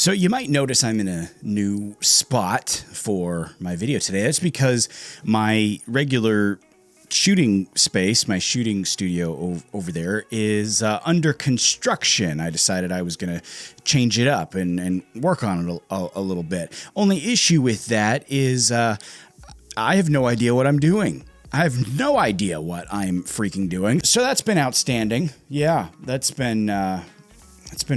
So you might notice I'm in a new spot for my video today. That's because my regular shooting space, my shooting studio over there is under construction. I decided I was going to change it up and work on it a little bit. Only issue with that is I have no idea what I'm doing. I have no idea what I'm freaking doing. So that's been outstanding. Yeah, that's been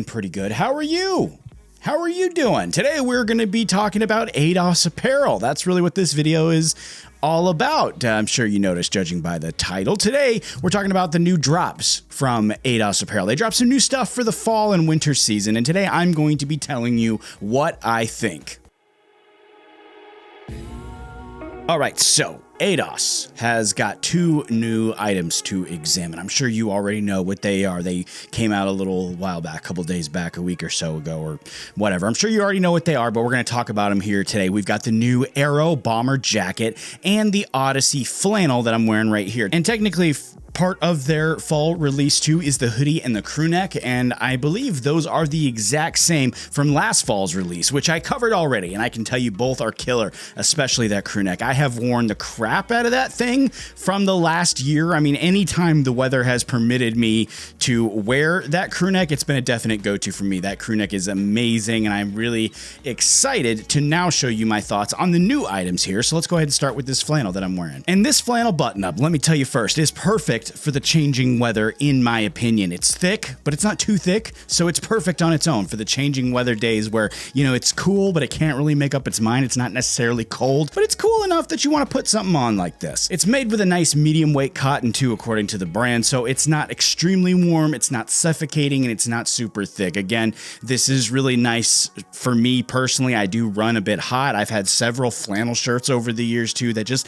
pretty good. How are you? How are you doing? Today we're going to be talking about Aetos apparel. That's really what this video is all about. I'm sure you noticed, judging by the title. Today we're talking about the new drops from Aetos apparel. They dropped some new stuff for the fall and winter season, and today I'm going to be telling you what I think. All right, so Aetos has got two new items to examine. I'm sure you already know what they are. They came out a little while back, a couple days back, a week or so ago, or whatever. I'm sure you already know what they are, but we're going to talk about them here today. We've got the new Aero bomber jacket and the Odyssey flannel that I'm wearing right here. And technically, part of their fall release too is the hoodie and the crew neck, and I believe those are the exact same from last fall's release, which I covered already, and I can tell you both are killer, especially that crew neck. I have worn the crap out of that thing from the last year. I mean, anytime the weather has permitted me to wear that crew neck, it's been a definite go-to for me. That crew neck is amazing, and I'm really excited to now show you my thoughts on the new items here. So let's go ahead and start with this flannel that I'm wearing. And this flannel button-up, let me tell you first, is perfect for the changing weather, in my opinion. It's thick, but it's not too thick, so it's perfect on its own for the changing weather days where, you know, it's cool, but it can't really make up its mind. It's not necessarily cold, but it's cool enough that you want to put something on like this. It's made with a nice medium weight cotton too, according to the brand, so it's not extremely warm, it's not suffocating, and it's not super thick. Again, this is really nice for me personally. I do run a bit hot. I've had several flannel shirts over the years too that just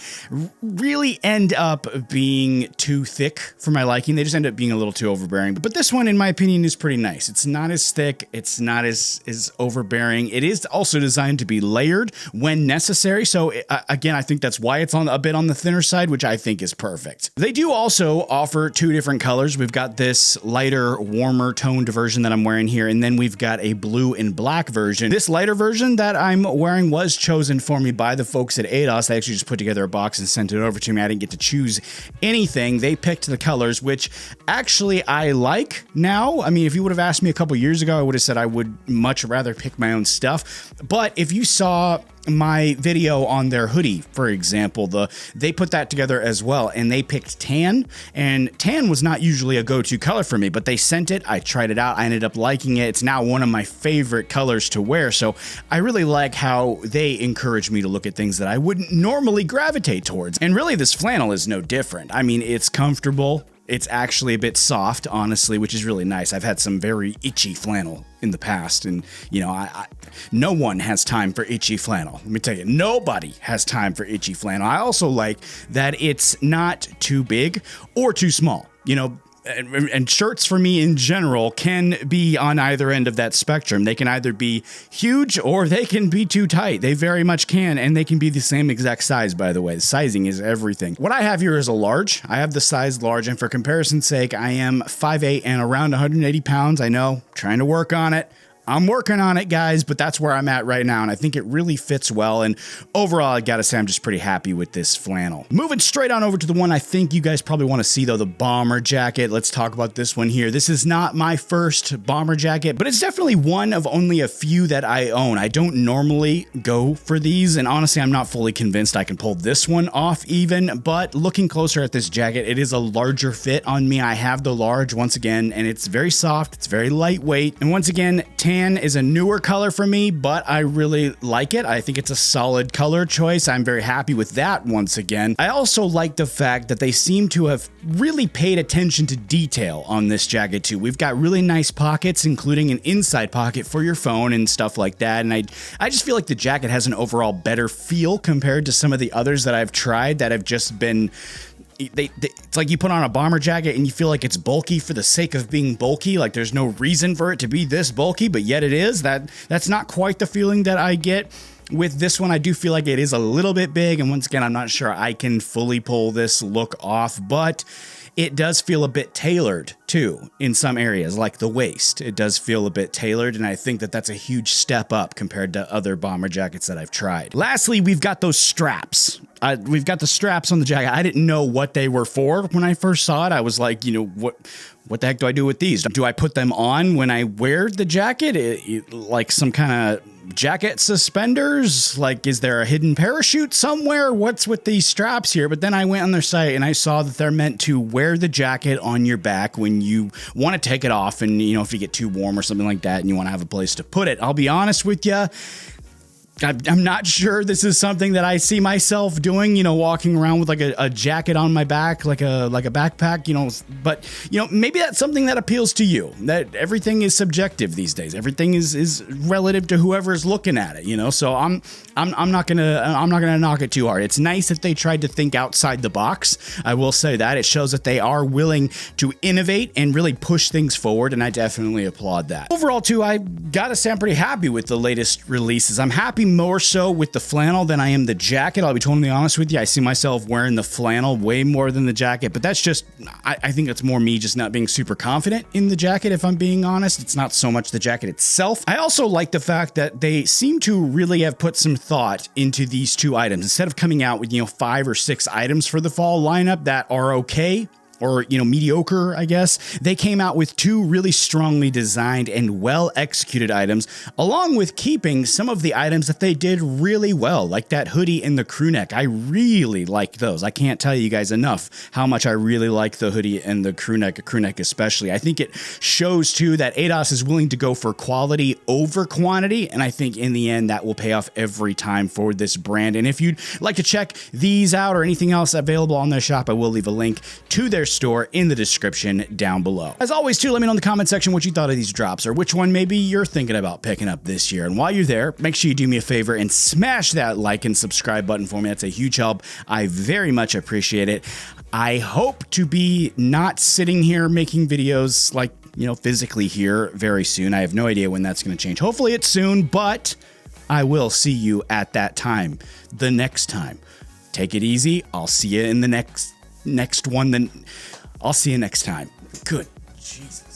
really end up being too thick for my liking. They just end up being a little too overbearing. But this one, in my opinion, is pretty nice. It's not as thick. It's not as overbearing. It is also designed to be layered when necessary. So again, I think that's why it's on a bit on the thinner side, which I think is perfect. They do also offer two different colors. We've got this lighter, warmer toned version that I'm wearing here, and then we've got a blue and black version. This lighter version that I'm wearing was chosen for me by the folks at Aetos. They actually just put together a box and sent it over to me. I didn't get to choose anything. They picked the colors, which actually I like now. I mean, if you would have asked me a couple years ago, I would have said I would much rather pick my own stuff. But if you saw my video on their hoodie, for example, they put that together as well, and they picked tan, and tan was not usually a go-to color for me, but they sent it. I tried it out. I ended up liking it. It's now one of my favorite colors to wear, so I really like how they encourage me to look at things that I wouldn't normally gravitate towards. And really, this flannel is no different. I mean, it's comfortable. It's actually a bit soft, honestly, which is really nice. I've had some very itchy flannel in the past, and you know, no one has time for itchy flannel. Let me tell you, nobody has time for itchy flannel. I also like that it's not too big or too small. You know, and shirts for me in general can be on either end of that spectrum. They can either be huge or they can be too tight. They very much can, and they can be the same exact size, by the way. The sizing is everything. What I have here is a large. I have the size large, and for comparison's sake, I am 5'8" and around 180 pounds. I know, trying to work on it. I'm working on it, guys, but that's where I'm at right now, and I think it really fits well, and overall, I gotta say, I'm just pretty happy with this flannel. Moving straight on over to the one I think you guys probably want to see, though, the bomber jacket. Let's talk about this one here. This is not my first bomber jacket, but it's definitely one of only a few that I own. I don't normally go for these, and honestly, I'm not fully convinced I can pull this one off even, but looking closer at this jacket, it is a larger fit on me. I have the large once again, and it's very soft, it's very lightweight, and once again, tan is a newer color for me, but I really like it. I think it's a solid color choice. I'm very happy with that once again. I also like the fact that they seem to have really paid attention to detail on this jacket too. We've got really nice pockets, including an inside pocket for your phone and stuff like that, and I just feel like the jacket has an overall better feel compared to some of the others that I've tried that have just been it's like you put on a bomber jacket and you feel like it's bulky for the sake of being bulky. Like there's no reason for it to be this bulky, but yet it is. That's not quite the feeling that I get with this one. I do feel like it is a little bit big, and once again, I'm not sure I can fully pull this look off, but it does feel a bit tailored too in some areas, like the waist. It does feel a bit tailored, and I think that that's a huge step up compared to other bomber jackets that I've tried. Lastly, we've got those straps. We've got the straps on the jacket. I didn't know what they were for when I first saw it. I was like, what the heck do I do with these? Do I put them on when I wear the jacket? Like some kind of jacket suspenders? Like, is there a hidden parachute somewhere? What's with these straps here? But then I went on their site and I saw that they're meant to wear the jacket on your back when you want to take it off, and if you get too warm or something like that and you want to have a place to put it. I'll be honest with you, I'm not sure this is something that I see myself doing, walking around with like a jacket on my back, like a backpack, but maybe that's something that appeals to you. That everything is subjective these days. Everything is relative to whoever's looking at it, so I'm not gonna knock it too hard. It's nice that they tried to think outside the box. I will say that it shows that they are willing to innovate and really push things forward, and I definitely applaud that. Overall too, I gotta say I'm pretty happy with the latest releases. I'm happy more so with the flannel than I am the jacket. I'll be totally honest with you. I see myself wearing the flannel way more than the jacket, but that's just, I think it's more me just not being super confident in the jacket, if I'm being honest. It's not so much the jacket itself. I also like the fact that they seem to really have put some thought into these two items. Instead of coming out with, 5 or 6 items for the fall lineup that are okay, or, mediocre, I guess, they came out with 2 really strongly designed and well executed items, along with keeping some of the items that they did really well, like that hoodie and the crew neck. I really like those. I can't tell you guys enough how much I really like the hoodie and the crew neck especially. I think it shows too that Aetos is willing to go for quality over quantity, and I think in the end that will pay off every time for this brand. And if you'd like to check these out or anything else available on their shop, I will leave a link to their store in the description down below. As always too, let me know in the comment section what you thought of these drops, or which one maybe you're thinking about picking up this year. And while you're there, make sure you do me a favor and smash that like and subscribe button for me. That's a huge help. I very much appreciate it. I hope to be not sitting here making videos like, physically here very soon. I have no idea when that's going to change. Hopefully it's soon, but I will see you at that time, the next time. Take it easy. I'll see you in the next one. Then I'll see you next time. Good Jesus.